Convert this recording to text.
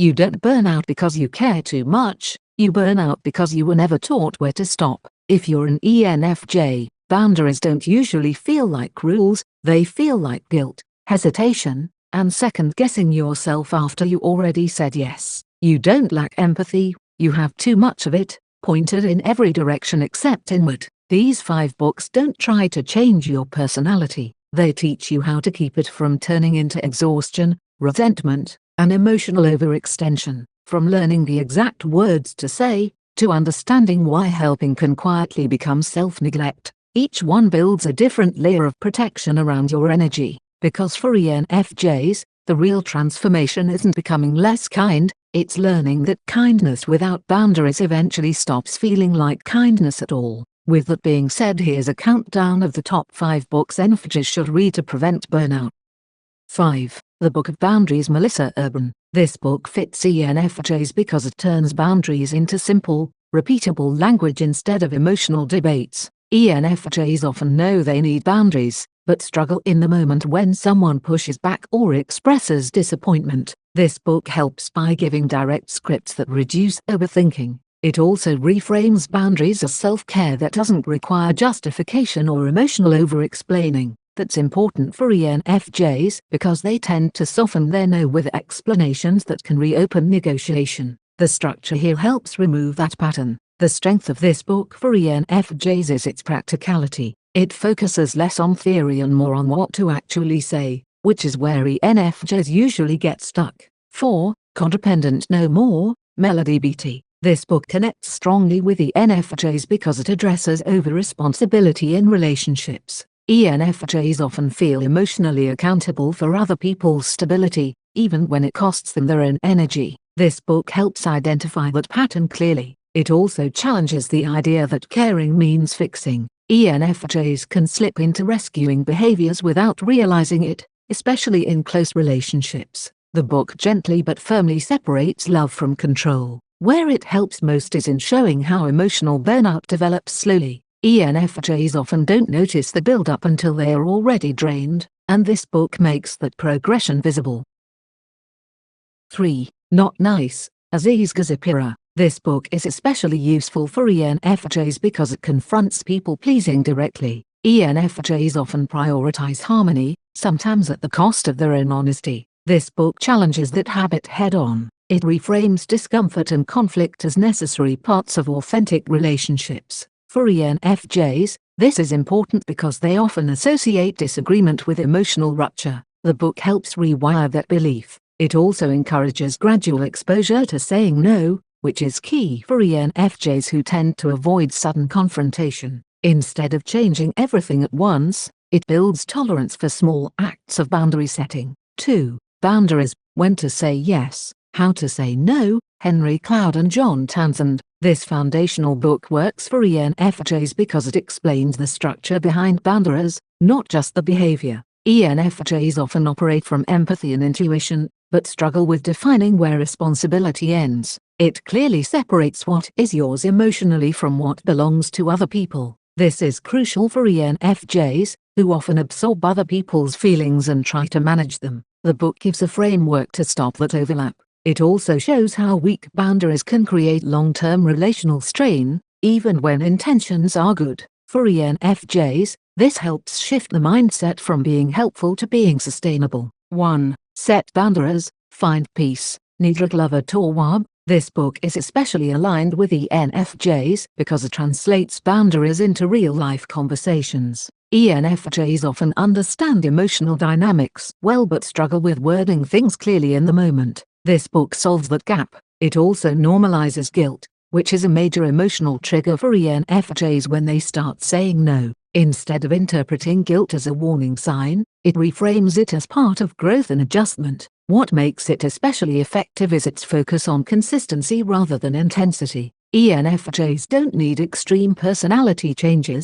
You don't burn out because you care too much, you burn out because you were never taught where to stop. If you're an ENFJ, boundaries don't usually feel like rules, they feel like guilt, hesitation, and second-guessing yourself after you already said yes. You don't lack empathy, you have too much of it, pointed in every direction except inward. These 5 books don't try to change your personality, they teach you how to keep it from turning into exhaustion, resentment, and emotional overextension. From learning the exact words to say, to understanding why helping can quietly become self-neglect, each one builds a different layer of protection around your energy. Because for ENFJs, the real transformation isn't becoming less kind, it's learning that kindness without boundaries eventually stops feeling like kindness at all. With that being said, here's a countdown of the top 5 books ENFJs should read to prevent burnout. 5. The Book of Boundaries, Melissa Urban. This book fits ENFJs because it turns boundaries into simple, repeatable language instead of emotional debates. ENFJs often know they need boundaries, but struggle in the moment when someone pushes back or expresses disappointment. This book helps by giving direct scripts that reduce overthinking. It also reframes boundaries as self-care that doesn't require justification or emotional over-explaining. That's important for ENFJs because they tend to soften their no with explanations that can reopen negotiation. The structure here helps remove that pattern. The strength of this book for ENFJs is its practicality. It focuses less on theory and more on what to actually say, which is where ENFJs usually get stuck. 4. Codependent No More, Melody Beattie. This book connects strongly with ENFJs because it addresses over-responsibility in relationships. ENFJs often feel emotionally accountable for other people's stability, even when it costs them their own energy. This book helps identify that pattern clearly. It also challenges the idea that caring means fixing. ENFJs can slip into rescuing behaviors without realizing it, especially in close relationships. The book gently but firmly separates love from control. Where it helps most is in showing how emotional burnout develops slowly. ENFJs often don't notice the build-up until they are already drained, and this book makes that progression visible. 3. Not Nice, Aziz Gazipura. This book is especially useful for ENFJs because it confronts people-pleasing directly. ENFJs often prioritize harmony, sometimes at the cost of their own honesty. This book challenges that habit head-on. It reframes discomfort and conflict as necessary parts of authentic relationships. For ENFJs, this is important because they often associate disagreement with emotional rupture. The book helps rewire that belief. It also encourages gradual exposure to saying no, which is key for ENFJs who tend to avoid sudden confrontation. Instead of changing everything at once, it builds tolerance for small acts of boundary setting. 2. Boundaries, When to Say Yes, How to Say No, Henry Cloud and John Townsend. This foundational book works for ENFJs because it explains the structure behind boundaries, not just the behavior. ENFJs often operate from empathy and intuition, but struggle with defining where responsibility ends. It clearly separates what is yours emotionally from what belongs to other people. This is crucial for ENFJs, who often absorb other people's feelings and try to manage them. The book gives a framework to stop that overlap. It also shows how weak boundaries can create long-term relational strain, even when intentions are good. For ENFJs, this helps shift the mindset from being helpful to being sustainable. 1. Set Boundaries, Find Peace, Nedra Tawwab. This book is especially aligned with ENFJs because it translates boundaries into real-life conversations. ENFJs often understand emotional dynamics well but struggle with wording things clearly in the moment. This book solves that gap. It also normalizes guilt, which is a major emotional trigger for ENFJs when they start saying no. Instead of interpreting guilt as a warning sign, it reframes it as part of growth and adjustment. What makes it especially effective is its focus on consistency rather than intensity. ENFJs don't need extreme personality changes,